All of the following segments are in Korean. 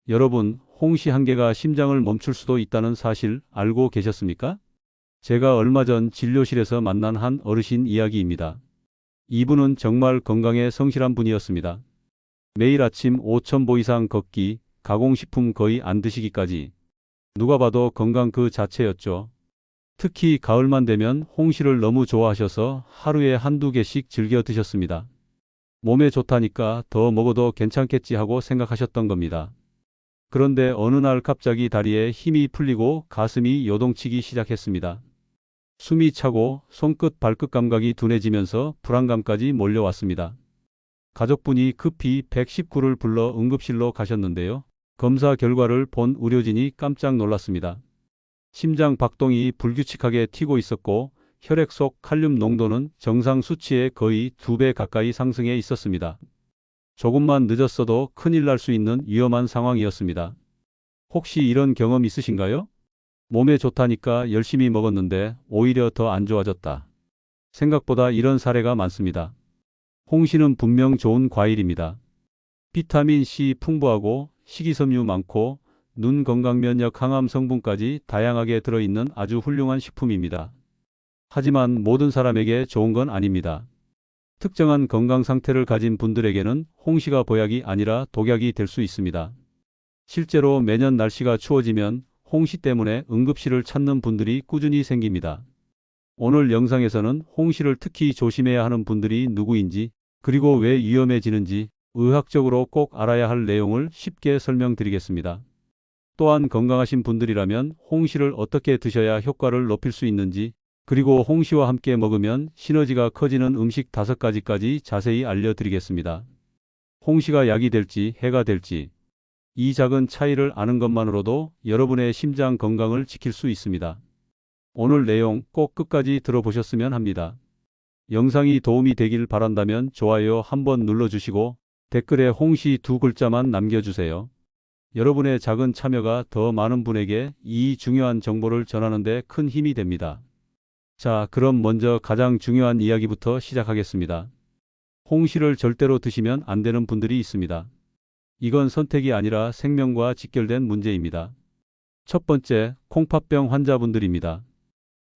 여러분, 홍시 한 개가 심장을 멈출 수도 있다는 사실 알고 계셨습니까? 제가 얼마 전 진료실에서 만난 한 어르신 이야기입니다. 이분은 정말 건강에 성실한 분이었습니다. 매일 아침 5,000보 이상 걷기, 가공식품 거의 안 드시기까지. 누가 봐도 건강 그 자체였죠. 특히 가을만 되면 홍시를 너무 좋아하셔서 하루에 한두 개씩 즐겨 드셨습니다. 몸에 좋다니까 더 먹어도 괜찮겠지 하고 생각하셨던 겁니다. 그런데 어느 날 갑자기 다리에 힘이 풀리고 가슴이 요동치기 시작했습니다. 숨이 차고 손끝 발끝 감각이 둔해지면서 불안감까지 몰려왔습니다. 가족분이 급히 119를 불러 응급실로 가셨는데요. 검사 결과를 본 의료진이 깜짝 놀랐습니다. 심장 박동이 불규칙하게 튀고 있었고 혈액 속 칼륨 농도는 정상 수치의 거의 2배 가까이 상승해 있었습니다. 조금만 늦었어도 큰일 날 수 있는 위험한 상황이었습니다. 혹시 이런 경험 있으신가요? 몸에 좋다니까 열심히 먹었는데 오히려 더 안 좋아졌다. 생각보다 이런 사례가 많습니다. 홍시는 분명 좋은 과일입니다. 비타민 C 풍부하고 식이섬유 많고 눈 건강 면역 항암 성분까지 다양하게 들어있는 아주 훌륭한 식품입니다. 하지만 모든 사람에게 좋은 건 아닙니다. 특정한 건강 상태를 가진 분들에게는 홍시가 보약이 아니라 독약이 될 수 있습니다. 실제로 매년 날씨가 추워지면 홍시 때문에 응급실을 찾는 분들이 꾸준히 생깁니다. 오늘 영상에서는 홍시를 특히 조심해야 하는 분들이 누구인지, 그리고 왜 위험해지는지 의학적으로 꼭 알아야 할 내용을 쉽게 설명드리겠습니다. 또한 건강하신 분들이라면 홍시를 어떻게 드셔야 효과를 높일 수 있는지, 그리고 홍시와 함께 먹으면 시너지가 커지는 음식 5가지까지 자세히 알려드리겠습니다. 홍시가 약이 될지 해가 될지, 이 작은 차이를 아는 것만으로도 여러분의 심장 건강을 지킬 수 있습니다. 오늘 내용 꼭 끝까지 들어보셨으면 합니다. 영상이 도움이 되길 바란다면 좋아요 한번 눌러주시고 댓글에 홍시 2글자만 남겨주세요. 여러분의 작은 참여가 더 많은 분에게 이 중요한 정보를 전하는 데 큰 힘이 됩니다. 자, 그럼 먼저 가장 중요한 이야기부터 시작하겠습니다. 홍시를 절대로 드시면 안 되는 분들이 있습니다. 이건 선택이 아니라 생명과 직결된 문제입니다. 첫 번째, 콩팥병 환자분들입니다.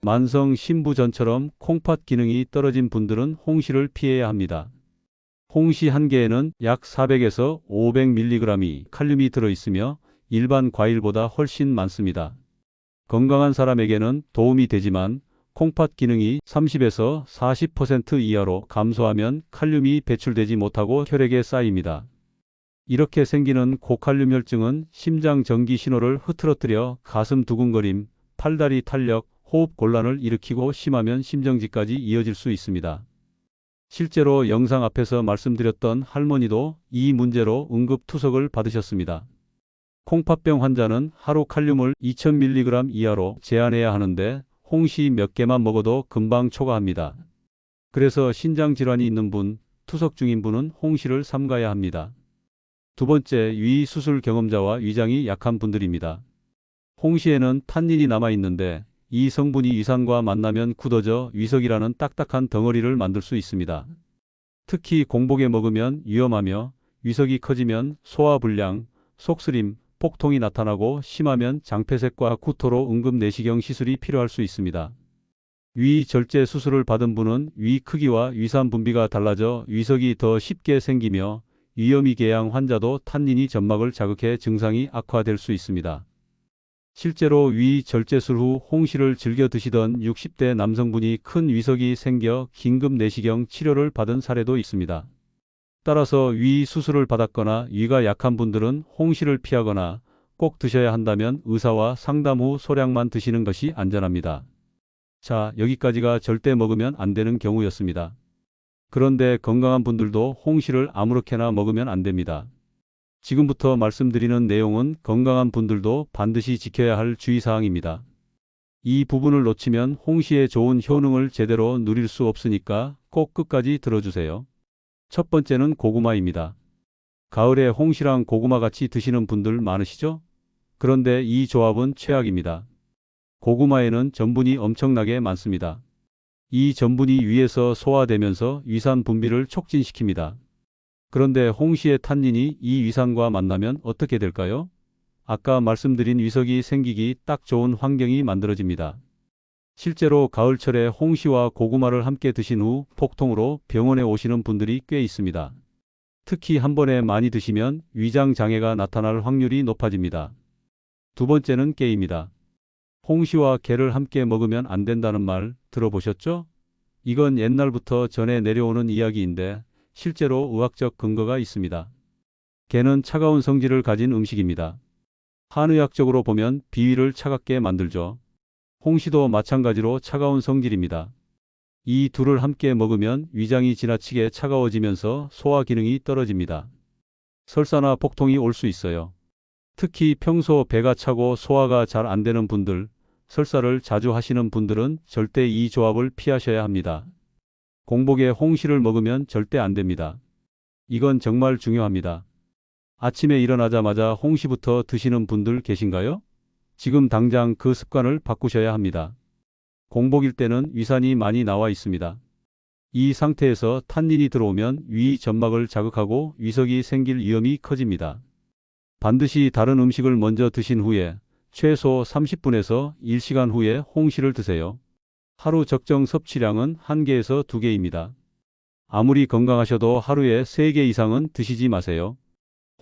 만성 신부전처럼 콩팥 기능이 떨어진 분들은 홍시를 피해야 합니다. 홍시 한 개에는 약 400에서 500mg이 칼륨이 들어있으며 일반 과일보다 훨씬 많습니다. 건강한 사람에게는 도움이 되지만 콩팥 기능이 30에서 40% 이하로 감소하면 칼륨이 배출되지 못하고 혈액에 쌓입니다. 이렇게 생기는 고칼륨 혈증은 심장 전기 신호를 흐트러뜨려 가슴 두근거림, 팔다리 탄력, 호흡 곤란을 일으키고 심하면 심정지까지 이어질 수 있습니다. 실제로 영상 앞에서 말씀드렸던 할머니도 이 문제로 응급투석을 받으셨습니다. 콩팥병 환자는 하루 칼륨을 2000mg 이하로 제한해야 하는데 홍시 몇 개만 먹어도 금방 초과합니다. 그래서 신장질환이 있는 분, 투석 중인 분은 홍시를 삼가야 합니다. 두 번째, 위 수술 경험자와 위장이 약한 분들입니다. 홍시에는 탄닌이 남아있는데 이 성분이 위산과 만나면 굳어져 위석이라는 딱딱한 덩어리를 만들 수 있습니다. 특히 공복에 먹으면 위험하며 위석이 커지면 소화불량, 속쓰림, 복통이 나타나고 심하면 장폐색과 구토로 응급 내시경 시술이 필요할 수 있습니다. 위 절제 수술을 받은 분은 위 크기와 위산 분비가 달라져 위석이 더 쉽게 생기며 위염이 궤양 환자도 탄닌이 점막을 자극해 증상이 악화될 수 있습니다. 실제로 위 절제술 후 홍시를 즐겨 드시던 60대 남성분이 큰 위석이 생겨 긴급 내시경 치료를 받은 사례도 있습니다. 따라서 위 수술을 받았거나 위가 약한 분들은 홍시를 피하거나 꼭 드셔야 한다면 의사와 상담 후 소량만 드시는 것이 안전합니다. 자, 여기까지가 절대 먹으면 안 되는 경우였습니다. 그런데 건강한 분들도 홍시를 아무렇게나 먹으면 안 됩니다. 지금부터 말씀드리는 내용은 건강한 분들도 반드시 지켜야 할 주의사항입니다. 이 부분을 놓치면 홍시의 좋은 효능을 제대로 누릴 수 없으니까 꼭 끝까지 들어주세요. 첫 번째는 고구마입니다. 가을에 홍시랑 고구마 같이 드시는 분들 많으시죠? 그런데 이 조합은 최악입니다. 고구마에는 전분이 엄청나게 많습니다. 이 전분이 위에서 소화되면서 위산 분비를 촉진시킵니다. 그런데 홍시의 탄닌이 이 위산과 만나면 어떻게 될까요? 아까 말씀드린 위석이 생기기 딱 좋은 환경이 만들어집니다. 실제로 가을철에 홍시와 고구마를 함께 드신 후 폭통으로 병원에 오시는 분들이 꽤 있습니다. 특히 한 번에 많이 드시면 위장 장애가 나타날 확률이 높아집니다. 두 번째는 깨입니다. 홍시와 게를 함께 먹으면 안 된다는 말 들어보셨죠? 이건 옛날부터 전해 내려오는 이야기인데 실제로 의학적 근거가 있습니다. 게는 차가운 성질을 가진 음식입니다. 한의학적으로 보면 비위를 차갑게 만들죠. 홍시도 마찬가지로 차가운 성질입니다. 이 둘을 함께 먹으면 위장이 지나치게 차가워지면서 소화 기능이 떨어집니다. 설사나 복통이 올 수 있어요. 특히 평소 배가 차고 소화가 잘 안 되는 분들, 설사를 자주 하시는 분들은 절대 이 조합을 피하셔야 합니다. 공복에 홍시를 먹으면 절대 안 됩니다. 이건 정말 중요합니다. 아침에 일어나자마자 홍시부터 드시는 분들 계신가요? 지금 당장 그 습관을 바꾸셔야 합니다. 공복일 때는 위산이 많이 나와 있습니다. 이 상태에서 탄닌이 들어오면 위 점막을 자극하고 위석이 생길 위험이 커집니다. 반드시 다른 음식을 먼저 드신 후에 최소 30분에서 1시간 후에 홍시를 드세요. 하루 적정 섭취량은 1개에서 2개입니다. 아무리 건강하셔도 하루에 3개 이상은 드시지 마세요.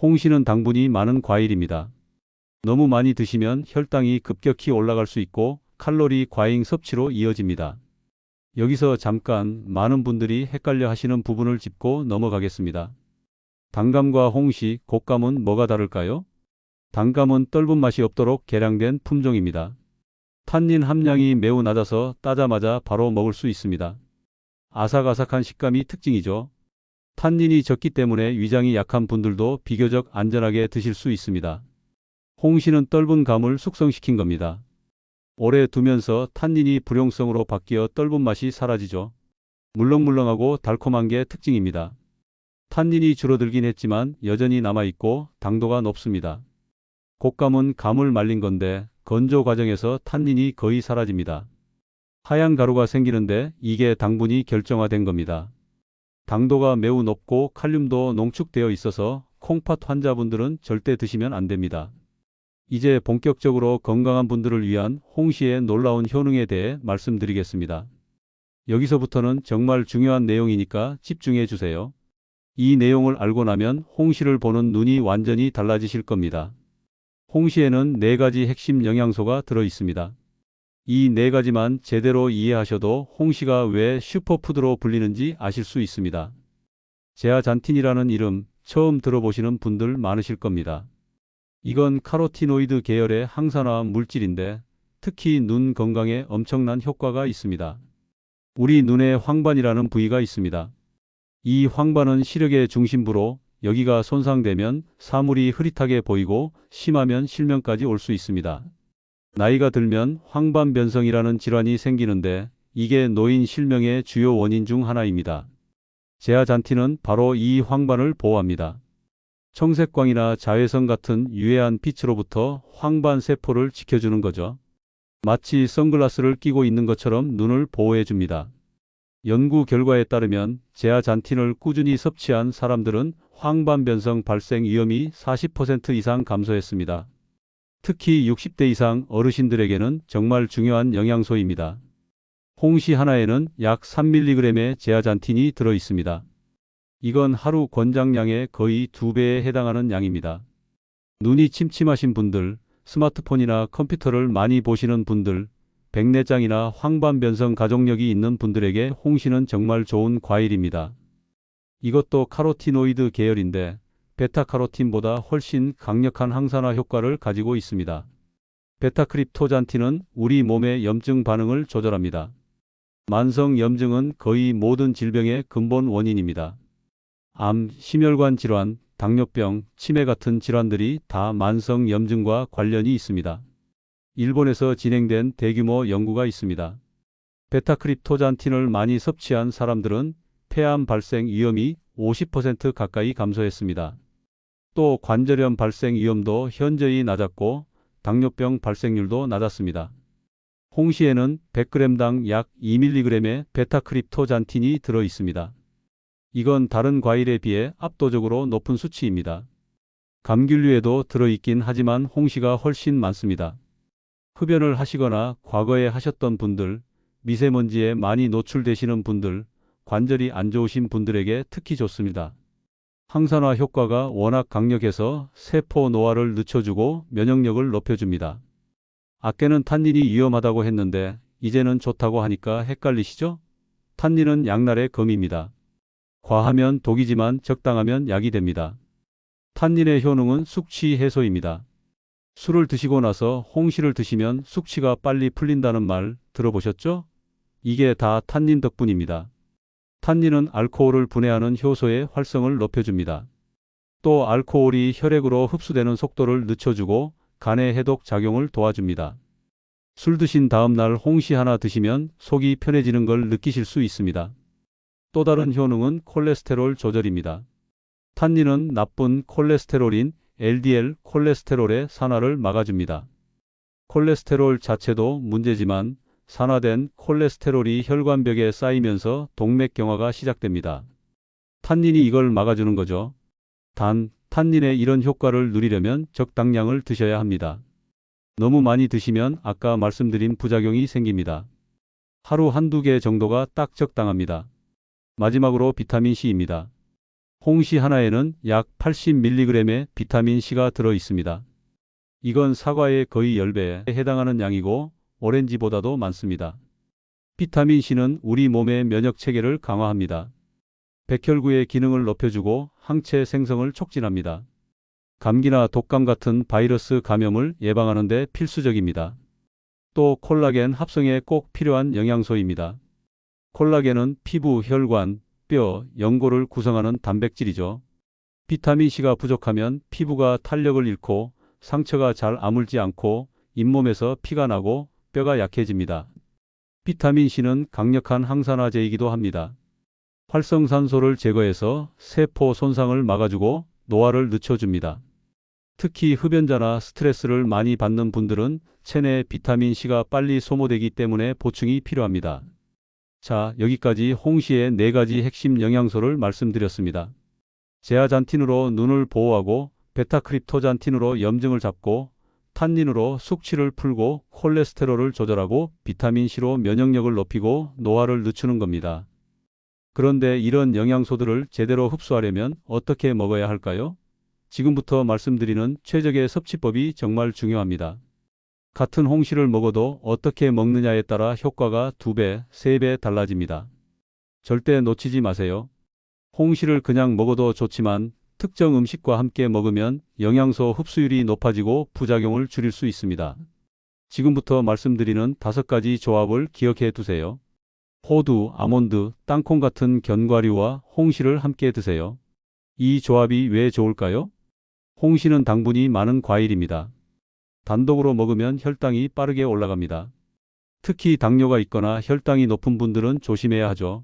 홍시는 당분이 많은 과일입니다. 너무 많이 드시면 혈당이 급격히 올라갈 수 있고 칼로리 과잉 섭취로 이어집니다. 여기서 잠깐 많은 분들이 헷갈려 하시는 부분을 짚고 넘어가겠습니다. 단감과 홍시, 곶감은 뭐가 다를까요? 단감은 떫은 맛이 없도록 개량된 품종입니다. 탄닌 함량이 매우 낮아서 따자마자 바로 먹을 수 있습니다. 아삭아삭한 식감이 특징이죠. 탄닌이 적기 때문에 위장이 약한 분들도 비교적 안전하게 드실 수 있습니다. 홍시는 떫은 감을 숙성시킨 겁니다. 오래 두면서 탄닌이 불용성으로 바뀌어 떫은 맛이 사라지죠. 물렁물렁하고 달콤한 게 특징입니다. 탄닌이 줄어들긴 했지만 여전히 남아있고 당도가 높습니다. 곶감은 감을 말린 건데 건조 과정에서 탄닌이 거의 사라집니다. 하얀 가루가 생기는데 이게 당분이 결정화된 겁니다. 당도가 매우 높고 칼륨도 농축되어 있어서 콩팥 환자분들은 절대 드시면 안 됩니다. 이제 본격적으로 건강한 분들을 위한 홍시의 놀라운 효능에 대해 말씀드리겠습니다. 여기서부터는 정말 중요한 내용이니까 집중해 주세요. 이 내용을 알고 나면 홍시를 보는 눈이 완전히 달라지실 겁니다. 홍시에는 4가지 핵심 영양소가 들어 있습니다. 이 4가지만 제대로 이해하셔도 홍시가 왜 슈퍼푸드로 불리는지 아실 수 있습니다. 제아잔틴이라는 이름 처음 들어보시는 분들 많으실 겁니다. 이건 카로티노이드 계열의 항산화 물질인데 특히 눈 건강에 엄청난 효과가 있습니다. 우리 눈에 황반이라는 부위가 있습니다. 이 황반은 시력의 중심부로 여기가 손상되면 사물이 흐릿하게 보이고 심하면 실명까지 올 수 있습니다. 나이가 들면 황반변성이라는 질환이 생기는데 이게 노인 실명의 주요 원인 중 하나입니다. 제아잔틴은 바로 이 황반을 보호합니다. 청색광이나 자외선 같은 유해한 빛으로부터 황반 세포를 지켜주는 거죠. 마치 선글라스를 끼고 있는 것처럼 눈을 보호해 줍니다. 연구 결과에 따르면 제아잔틴을 꾸준히 섭취한 사람들은 황반변성 발생 위험이 40% 이상 감소했습니다. 특히 60대 이상 어르신들에게는 정말 중요한 영양소입니다. 홍시 하나에는 약 3mg의 제아잔틴이 들어 있습니다. 이건 하루 권장량의 거의 2배에 해당하는 양입니다. 눈이 침침하신 분들, 스마트폰이나 컴퓨터를 많이 보시는 분들, 백내장이나 황반변성 가족력이 있는 분들에게 홍시는 정말 좋은 과일입니다. 이것도 카로티노이드 계열인데 베타카로틴보다 훨씬 강력한 항산화 효과를 가지고 있습니다. 베타크립토잔틴은 우리 몸의 염증 반응을 조절합니다. 만성 염증은 거의 모든 질병의 근본 원인입니다. 암, 심혈관 질환, 당뇨병, 치매 같은 질환들이 다 만성 염증과 관련이 있습니다. 일본에서 진행된 대규모 연구가 있습니다. 베타크립토잔틴을 많이 섭취한 사람들은 폐암 발생 위험이 50% 가까이 감소했습니다. 또 관절염 발생 위험도 현저히 낮았고 당뇨병 발생률도 낮았습니다. 홍시에는 100g당 약 2mg의 베타크립토잔틴이 들어 있습니다. 이건 다른 과일에 비해 압도적으로 높은 수치입니다. 감귤류에도 들어있긴 하지만 홍시가 훨씬 많습니다. 흡연을 하시거나 과거에 하셨던 분들, 미세먼지에 많이 노출되시는 분들, 관절이 안 좋으신 분들에게 특히 좋습니다. 항산화 효과가 워낙 강력해서 세포 노화를 늦춰주고 면역력을 높여줍니다. 아까는 탄닌이 위험하다고 했는데 이제는 좋다고 하니까 헷갈리시죠? 탄닌은 양날의 검입니다. 과하면 독이지만 적당하면 약이 됩니다. 탄닌의 효능은 숙취 해소입니다. 술을 드시고 나서 홍시를 드시면 숙취가 빨리 풀린다는 말 들어보셨죠? 이게 다 탄닌 덕분입니다. 탄닌은 알코올을 분해하는 효소의 활성을 높여줍니다. 또 알코올이 혈액으로 흡수되는 속도를 늦춰주고 간의 해독 작용을 도와줍니다. 술 드신 다음 날 홍시 하나 드시면 속이 편해지는 걸 느끼실 수 있습니다. 또 다른 효능은 콜레스테롤 조절입니다. 탄닌은 나쁜 콜레스테롤인 LDL 콜레스테롤의 산화를 막아줍니다. 콜레스테롤 자체도 문제지만 산화된 콜레스테롤이 혈관벽에 쌓이면서 동맥경화가 시작됩니다. 탄닌이 이걸 막아주는 거죠. 단, 탄닌의 이런 효과를 누리려면 적당량을 드셔야 합니다. 너무 많이 드시면 아까 말씀드린 부작용이 생깁니다. 하루 한두 개 정도가 딱 적당합니다. 마지막으로 비타민C입니다. 홍시 하나에는 약 80mg의 비타민C가 들어 있습니다. 이건 사과의 거의 10배에 해당하는 양이고 오렌지보다도 많습니다. 비타민C는 우리 몸의 면역 체계를 강화합니다. 백혈구의 기능을 높여주고 항체 생성을 촉진합니다. 감기나 독감 같은 바이러스 감염을 예방하는 데 필수적입니다. 또 콜라겐 합성에 꼭 필요한 영양소입니다. 콜라겐은 피부, 혈관, 뼈, 연골을 구성하는 단백질이죠. 비타민C가 부족하면 피부가 탄력을 잃고 상처가 잘 아물지 않고 잇몸에서 피가 나고 뼈가 약해집니다. 비타민C는 강력한 항산화제이기도 합니다. 활성산소를 제거해서 세포 손상을 막아주고 노화를 늦춰줍니다. 특히 흡연자나 스트레스를 많이 받는 분들은 체내에 비타민C가 빨리 소모되기 때문에 보충이 필요합니다. 자, 여기까지 홍시의 4가지 핵심 영양소를 말씀드렸습니다. 제아잔틴으로 눈을 보호하고 베타크립토잔틴으로 염증을 잡고 탄닌으로 숙취를 풀고 콜레스테롤을 조절하고 비타민C로 면역력을 높이고 노화를 늦추는 겁니다. 그런데 이런 영양소들을 제대로 흡수하려면 어떻게 먹어야 할까요? 지금부터 말씀드리는 최적의 섭취법이 정말 중요합니다. 같은 홍시를 먹어도 어떻게 먹느냐에 따라 효과가 2배, 3배 달라집니다. 절대 놓치지 마세요. 홍시를 그냥 먹어도 좋지만 특정 음식과 함께 먹으면 영양소 흡수율이 높아지고 부작용을 줄일 수 있습니다. 지금부터 말씀드리는 5가지 조합을 기억해 두세요. 호두, 아몬드, 땅콩 같은 견과류와 홍시를 함께 드세요. 이 조합이 왜 좋을까요? 홍시는 당분이 많은 과일입니다. 단독으로 먹으면 혈당이 빠르게 올라갑니다. 특히 당뇨가 있거나 혈당이 높은 분들은 조심해야 하죠.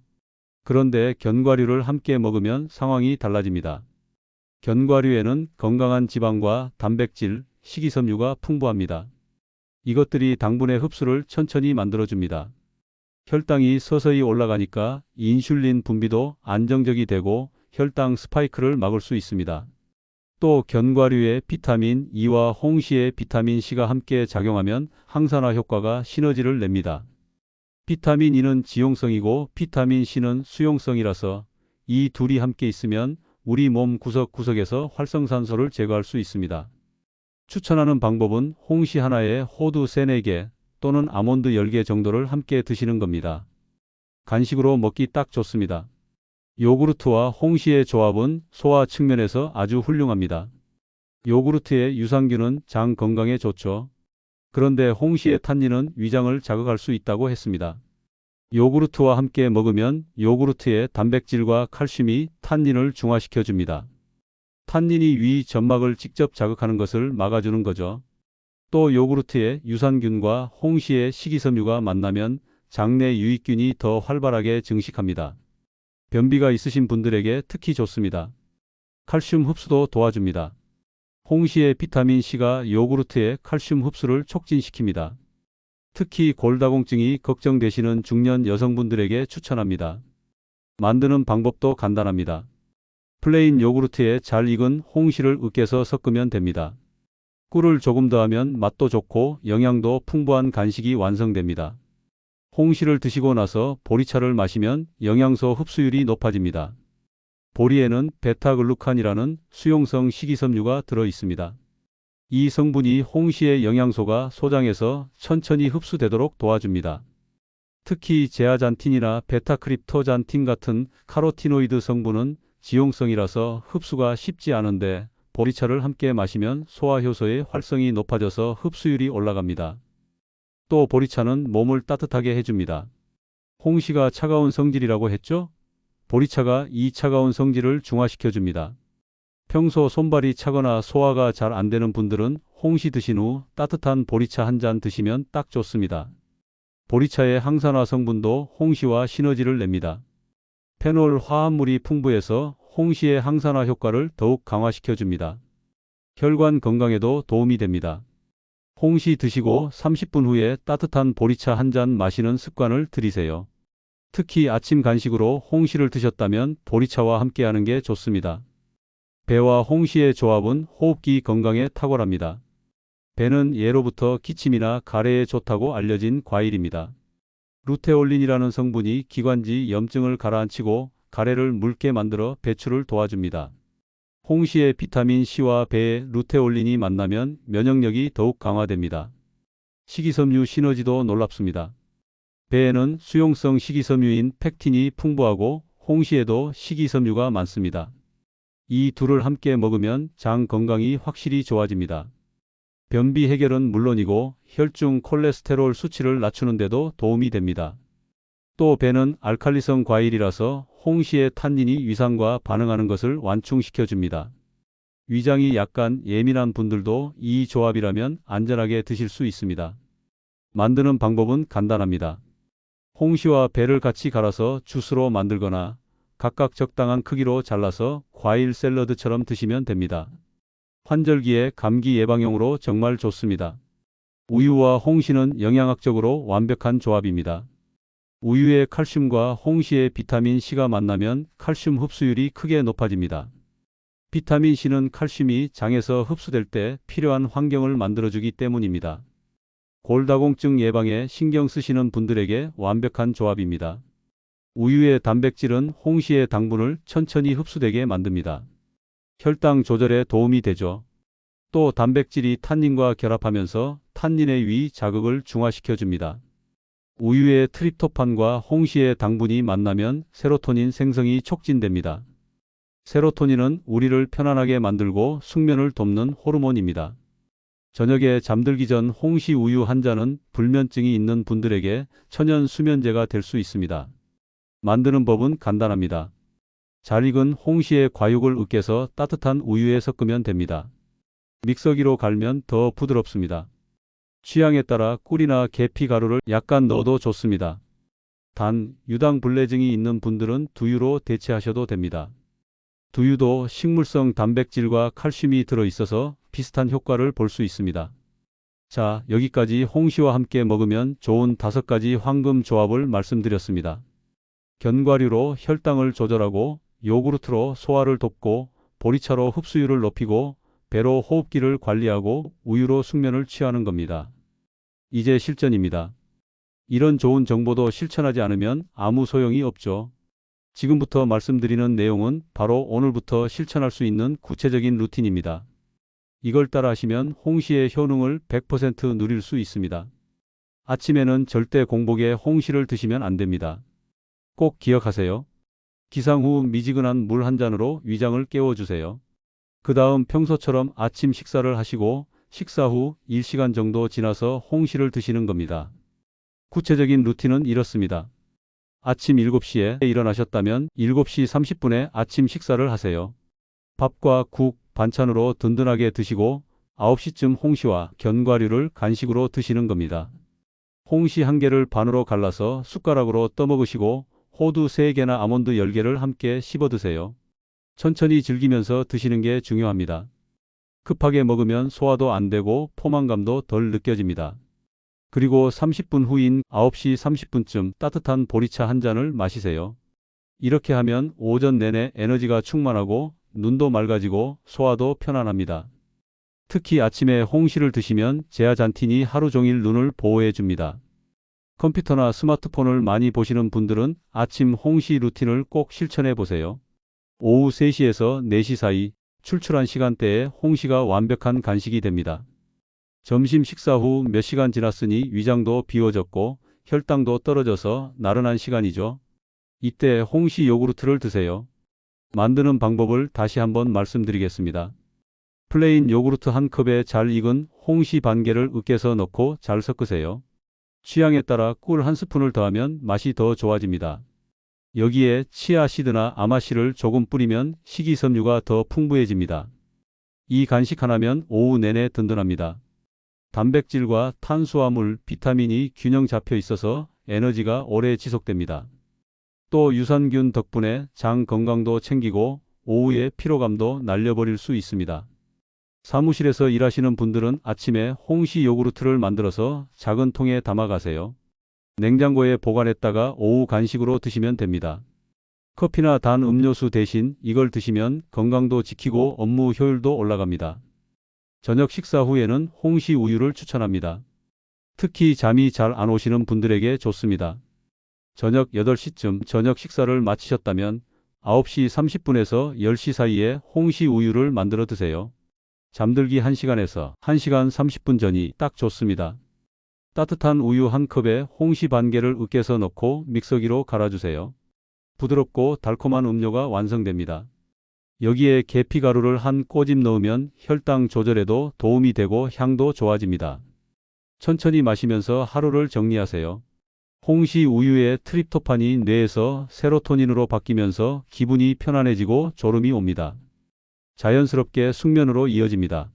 그런데 견과류를 함께 먹으면 상황이 달라집니다. 견과류에는 건강한 지방과 단백질, 식이섬유가 풍부합니다. 이것들이 당분의 흡수를 천천히 만들어줍니다. 혈당이 서서히 올라가니까 인슐린 분비도 안정적이 되고 혈당 스파이크를 막을 수 있습니다. 또 견과류의 비타민 E와 홍시의 비타민 C가 함께 작용하면 항산화 효과가 시너지를 냅니다. 비타민 E는 지용성이고 비타민 C는 수용성이라서 이 둘이 함께 있으면 우리 몸 구석구석에서 활성산소를 제거할 수 있습니다. 추천하는 방법은 홍시 하나에 호두 3-4개 또는 아몬드 10개 정도를 함께 드시는 겁니다. 간식으로 먹기 딱 좋습니다. 요구르트와 홍시의 조합은 소화 측면에서 아주 훌륭합니다. 요구르트의 유산균은 장 건강에 좋죠. 그런데 홍시의 탄닌은 위장을 자극할 수 있다고 했습니다. 요구르트와 함께 먹으면 요구르트의 단백질과 칼슘이 탄닌을 중화시켜 줍니다. 탄닌이 위 점막을 직접 자극하는 것을 막아주는 거죠. 또 요구르트의 유산균과 홍시의 식이섬유가 만나면 장내 유익균이 더 활발하게 증식합니다. 변비가 있으신 분들에게 특히 좋습니다. 칼슘 흡수도 도와줍니다. 홍시의 비타민C가 요구르트의 칼슘 흡수를 촉진시킵니다. 특히 골다공증이 걱정되시는 중년 여성분들에게 추천합니다. 만드는 방법도 간단합니다. 플레인 요구르트에 잘 익은 홍시를 으깨서 섞으면 됩니다. 꿀을 조금 더하면 맛도 좋고 영양도 풍부한 간식이 완성됩니다. 홍시를 드시고 나서 보리차를 마시면 영양소 흡수율이 높아집니다. 보리에는 베타글루칸이라는 수용성 식이섬유가 들어 있습니다. 이 성분이 홍시의 영양소가 소장에서 천천히 흡수되도록 도와줍니다. 특히 제아잔틴이나 베타크립토잔틴 같은 카로티노이드 성분은 지용성이라서 흡수가 쉽지 않은데 보리차를 함께 마시면 소화효소의 활성이 높아져서 흡수율이 올라갑니다. 또 보리차는 몸을 따뜻하게 해줍니다. 홍시가 차가운 성질이라고 했죠? 보리차가 이 차가운 성질을 중화시켜줍니다. 평소 손발이 차거나 소화가 잘 안 되는 분들은 홍시 드신 후 따뜻한 보리차 한 잔 드시면 딱 좋습니다. 보리차의 항산화 성분도 홍시와 시너지를 냅니다. 페놀 화합물이 풍부해서 홍시의 항산화 효과를 더욱 강화시켜줍니다. 혈관 건강에도 도움이 됩니다. 홍시 드시고 30분 후에 따뜻한 보리차 한 잔 마시는 습관을 들이세요. 특히 아침 간식으로 홍시를 드셨다면 보리차와 함께하는 게 좋습니다. 배와 홍시의 조합은 호흡기 건강에 탁월합니다. 배는 예로부터 기침이나 가래에 좋다고 알려진 과일입니다. 루테올린이라는 성분이 기관지 염증을 가라앉히고 가래를 묽게 만들어 배출을 도와줍니다. 홍시의 비타민 C와 배의 루테올린이 만나면 면역력이 더욱 강화됩니다. 식이섬유 시너지도 놀랍습니다. 배에는 수용성 식이섬유인 팩틴이 풍부하고 홍시에도 식이섬유가 많습니다. 이 둘을 함께 먹으면 장 건강이 확실히 좋아집니다. 변비 해결은 물론이고 혈중 콜레스테롤 수치를 낮추는 데도 도움이 됩니다. 또 배는 알칼리성 과일이라서 홍시의 탄닌이 위산과 반응하는 것을 완충시켜줍니다. 위장이 약간 예민한 분들도 이 조합이라면 안전하게 드실 수 있습니다. 만드는 방법은 간단합니다. 홍시와 배를 같이 갈아서 주스로 만들거나 각각 적당한 크기로 잘라서 과일 샐러드처럼 드시면 됩니다. 환절기에 감기 예방용으로 정말 좋습니다. 우유와 홍시는 영양학적으로 완벽한 조합입니다. 우유의 칼슘과 홍시의 비타민 C가 만나면 칼슘 흡수율이 크게 높아집니다. 비타민 C는 칼슘이 장에서 흡수될 때 필요한 환경을 만들어주기 때문입니다. 골다공증 예방에 신경 쓰시는 분들에게 완벽한 조합입니다. 우유의 단백질은 홍시의 당분을 천천히 흡수되게 만듭니다. 혈당 조절에 도움이 되죠. 또 단백질이 탄닌과 결합하면서 탄닌의 위 자극을 중화시켜줍니다. 우유의 트립토판과 홍시의 당분이 만나면 세로토닌 생성이 촉진됩니다. 세로토닌은 우리를 편안하게 만들고 숙면을 돕는 호르몬입니다. 저녁에 잠들기 전 홍시 우유 한 잔은 불면증이 있는 분들에게 천연 수면제가 될 수 있습니다. 만드는 법은 간단합니다. 잘 익은 홍시의 과육을 으깨서 따뜻한 우유에 섞으면 됩니다. 믹서기로 갈면 더 부드럽습니다. 취향에 따라 꿀이나 계피 가루를 약간 넣어도 좋습니다. 단, 유당불내증이 있는 분들은 두유로 대체하셔도 됩니다. 두유도 식물성 단백질과 칼슘이 들어있어서 비슷한 효과를 볼 수 있습니다. 자, 여기까지 홍시와 함께 먹으면 좋은 5가지 황금 조합을 말씀드렸습니다. 견과류로 혈당을 조절하고 요구르트로 소화를 돕고 보리차로 흡수율을 높이고 배로 호흡기를 관리하고 우유로 숙면을 취하는 겁니다. 이제 실전입니다. 이런 좋은 정보도 실천하지 않으면 아무 소용이 없죠. 지금부터 말씀드리는 내용은 바로 오늘부터 실천할 수 있는 구체적인 루틴입니다. 이걸 따라 하시면 홍시의 효능을 100% 누릴 수 있습니다. 아침에는 절대 공복에 홍시를 드시면 안 됩니다. 꼭 기억하세요. 기상 후 미지근한 물 한 잔으로 위장을 깨워주세요. 그 다음 평소처럼 아침 식사를 하시고 식사 후 1시간 정도 지나서 홍시를 드시는 겁니다. 구체적인 루틴은 이렇습니다. 아침 7시에 일어나셨다면 7시 30분에 아침 식사를 하세요. 밥과 국, 반찬으로 든든하게 드시고 9시쯤 홍시와 견과류를 간식으로 드시는 겁니다. 홍시 1개를 반으로 갈라서 숟가락으로 떠먹으시고 호두 3개나 아몬드 10개를 함께 씹어 드세요. 천천히 즐기면서 드시는 게 중요합니다. 급하게 먹으면 소화도 안 되고 포만감도 덜 느껴집니다. 그리고 30분 후인 9시 30분쯤 따뜻한 보리차 한 잔을 마시세요. 이렇게 하면 오전 내내 에너지가 충만하고 눈도 맑아지고 소화도 편안합니다. 특히 아침에 홍시를 드시면 제아잔틴이 하루 종일 눈을 보호해 줍니다. 컴퓨터나 스마트폰을 많이 보시는 분들은 아침 홍시 루틴을 꼭 실천해 보세요. 오후 3시에서 4시 사이 출출한 시간대에 홍시가 완벽한 간식이 됩니다. 점심 식사 후 몇 시간 지났으니 위장도 비워졌고 혈당도 떨어져서 나른한 시간이죠. 이때 홍시 요구르트를 드세요. 만드는 방법을 다시 한번 말씀드리겠습니다. 플레인 요구르트 한 컵에 잘 익은 홍시 반 개를 으깨서 넣고 잘 섞으세요. 취향에 따라 꿀 한 스푼을 더하면 맛이 더 좋아집니다. 여기에 치아씨드나 아마씨를 조금 뿌리면 식이섬유가 더 풍부해집니다. 이 간식 하나면 오후 내내 든든합니다. 단백질과 탄수화물, 비타민이 균형 잡혀 있어서 에너지가 오래 지속됩니다. 또 유산균 덕분에 장 건강도 챙기고 오후에 피로감도 날려버릴 수 있습니다. 사무실에서 일하시는 분들은 아침에 홍시 요구르트를 만들어서 작은 통에 담아 가세요. 냉장고에 보관했다가 오후 간식으로 드시면 됩니다. 커피나 단 음료수 대신 이걸 드시면 건강도 지키고 업무 효율도 올라갑니다. 저녁 식사 후에는 홍시 우유를 추천합니다. 특히 잠이 잘 안 오시는 분들에게 좋습니다. 저녁 8시쯤 저녁 식사를 마치셨다면 9시 30분에서 10시 사이에 홍시 우유를 만들어 드세요. 잠들기 1시간에서 1시간 30분 전이 딱 좋습니다. 따뜻한 우유 한 컵에 홍시 반 개를 으깨서 넣고 믹서기로 갈아주세요. 부드럽고 달콤한 음료가 완성됩니다. 여기에 계피가루를 한 꼬집 넣으면 혈당 조절에도 도움이 되고 향도 좋아집니다. 천천히 마시면서 하루를 정리하세요. 홍시 우유의 트립토판이 뇌에서 세로토닌으로 바뀌면서 기분이 편안해지고 졸음이 옵니다. 자연스럽게 숙면으로 이어집니다.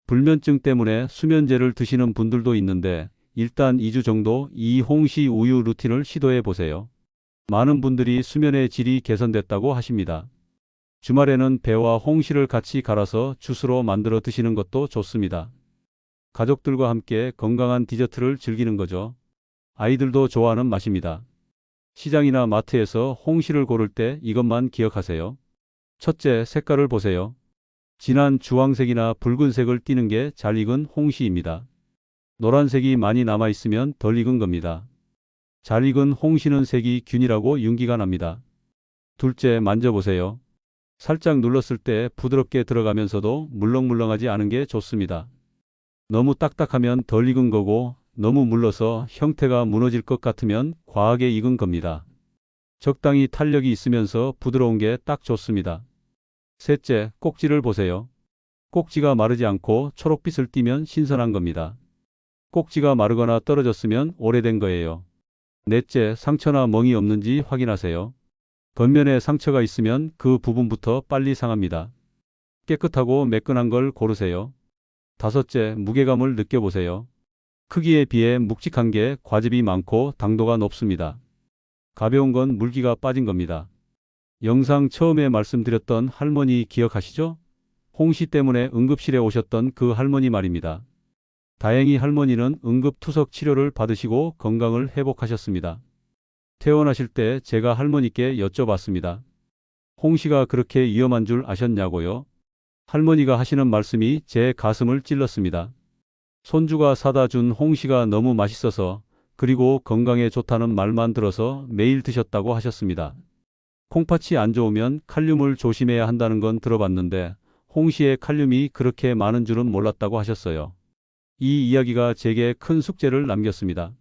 불면증 때문에 수면제를 드시는 분들도 있는데 일단 2주 정도 이 홍시 우유 루틴을 시도해 보세요. 많은 분들이 수면의 질이 개선됐다고 하십니다. 주말에는 배와 홍시를 같이 갈아서 주스로 만들어 드시는 것도 좋습니다. 가족들과 함께 건강한 디저트를 즐기는 거죠. 아이들도 좋아하는 맛입니다. 시장이나 마트에서 홍시를 고를 때 이것만 기억하세요. 첫째, 색깔을 보세요. 진한 주황색이나 붉은색을 띠는 게 잘 익은 홍시입니다. 노란색이 많이 남아있으면 덜 익은 겁니다. 잘 익은 홍시는 색이 균일하고 윤기가 납니다. 둘째, 만져보세요. 살짝 눌렀을 때 부드럽게 들어가면서도 물렁물렁하지 않은 게 좋습니다. 너무 딱딱하면 덜 익은 거고 너무 물러서 형태가 무너질 것 같으면 과하게 익은 겁니다. 적당히 탄력이 있으면서 부드러운 게 딱 좋습니다. 셋째, 꼭지를 보세요. 꼭지가 마르지 않고 초록빛을 띠면 신선한 겁니다. 꼭지가 마르거나 떨어졌으면 오래된 거예요. 넷째, 상처나 멍이 없는지 확인하세요. 겉면에 상처가 있으면 그 부분부터 빨리 상합니다. 깨끗하고 매끈한 걸 고르세요. 다섯째, 무게감을 느껴보세요. 크기에 비해 묵직한 게 과즙이 많고 당도가 높습니다. 가벼운 건 물기가 빠진 겁니다. 영상 처음에 말씀드렸던 할머니 기억하시죠? 홍시 때문에 응급실에 오셨던 그 할머니 말입니다. 다행히 할머니는 응급투석 치료를 받으시고 건강을 회복하셨습니다. 퇴원하실 때 제가 할머니께 여쭤봤습니다. 홍시가 그렇게 위험한 줄 아셨냐고요? 할머니가 하시는 말씀이 제 가슴을 찔렀습니다. 손주가 사다 준 홍시가 너무 맛있어서 그리고 건강에 좋다는 말만 들어서 매일 드셨다고 하셨습니다. 콩팥이 안 좋으면 칼륨을 조심해야 한다는 건 들어봤는데 홍시에 칼륨이 그렇게 많은 줄은 몰랐다고 하셨어요. 이 이야기가 제게 큰 숙제를 남겼습니다.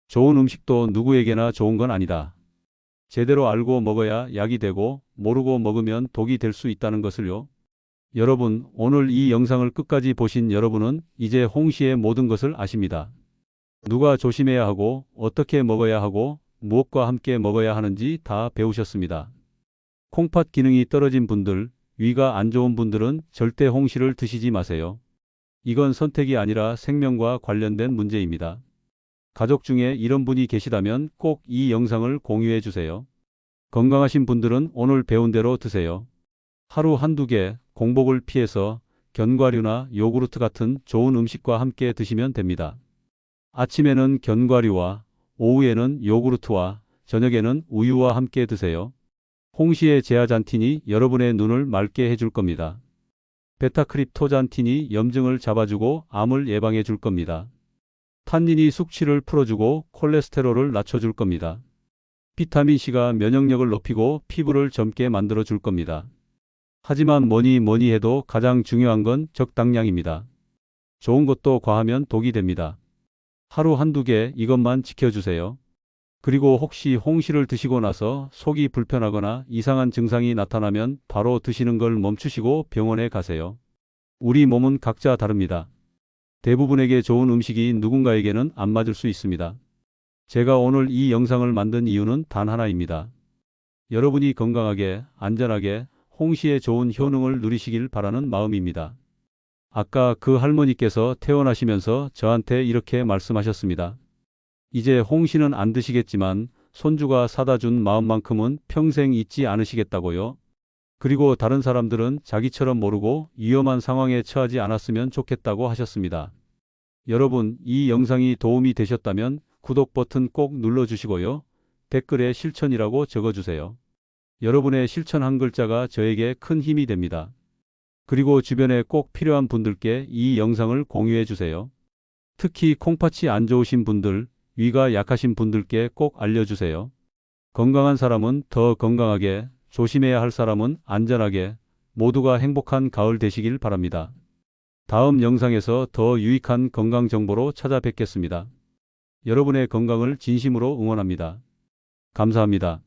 좋은 음식도 누구에게나 좋은 건 아니다. 제대로 알고 먹어야 약이 되고 모르고 먹으면 독이 될 수 있다는 것을요. 여러분, 오늘 이 영상을 끝까지 보신 여러분은 이제 홍시의 모든 것을 아십니다. 누가 조심해야 하고 어떻게 먹어야 하고 무엇과 함께 먹어야 하는지 다 배우셨습니다. 콩팥 기능이 떨어진 분들, 위가 안 좋은 분들은 절대 홍시를 드시지 마세요. 이건 선택이 아니라 생명과 관련된 문제입니다. 가족 중에 이런 분이 계시다면 꼭 이 영상을 공유해 주세요. 건강하신 분들은 오늘 배운 대로 드세요. 하루 한두 개, 공복을 피해서 견과류나 요구르트 같은 좋은 음식과 함께 드시면 됩니다. 아침에는 견과류와 오후에는 요구르트와 저녁에는 우유와 함께 드세요. 홍시의 제아잔틴이 여러분의 눈을 맑게 해줄 겁니다. 베타크립토잔틴이 염증을 잡아주고 암을 예방해 줄 겁니다. 탄닌이 숙취를 풀어주고 콜레스테롤을 낮춰줄 겁니다. 비타민C가 면역력을 높이고 피부를 젊게 만들어 줄 겁니다. 하지만 뭐니 해도 가장 중요한 건 적당량입니다. 좋은 것도 과하면 독이 됩니다. 하루 한두 개 이것만 지켜주세요. 그리고 혹시 홍시를 드시고 나서 속이 불편하거나 이상한 증상이 나타나면 바로 드시는 걸 멈추시고 병원에 가세요. 우리 몸은 각자 다릅니다. 대부분에게 좋은 음식이 누군가에게는 안 맞을 수 있습니다. 제가 오늘 이 영상을 만든 이유는 단 하나입니다. 여러분이 건강하게, 안전하게 홍시의 좋은 효능을 누리시길 바라는 마음입니다. 아까 그 할머니께서 퇴원하시면서 저한테 이렇게 말씀하셨습니다. 이제 홍시는 안 드시겠지만 손주가 사다 준 마음만큼은 평생 잊지 않으시겠다고요. 그리고 다른 사람들은 자기처럼 모르고 위험한 상황에 처하지 않았으면 좋겠다고 하셨습니다. 여러분, 이 영상이 도움이 되셨다면 구독 버튼 꼭 눌러주시고요. 댓글에 실천이라고 적어주세요. 여러분의 실천 한 글자가 저에게 큰 힘이 됩니다. 그리고 주변에 꼭 필요한 분들께 이 영상을 공유해 주세요. 특히 콩팥이 안 좋으신 분들, 위가 약하신 분들께 꼭 알려주세요. 건강한 사람은 더 건강하게, 조심해야 할 사람은 안전하게, 모두가 행복한 가을 되시길 바랍니다. 다음 영상에서 더 유익한 건강 정보로 찾아뵙겠습니다. 여러분의 건강을 진심으로 응원합니다. 감사합니다.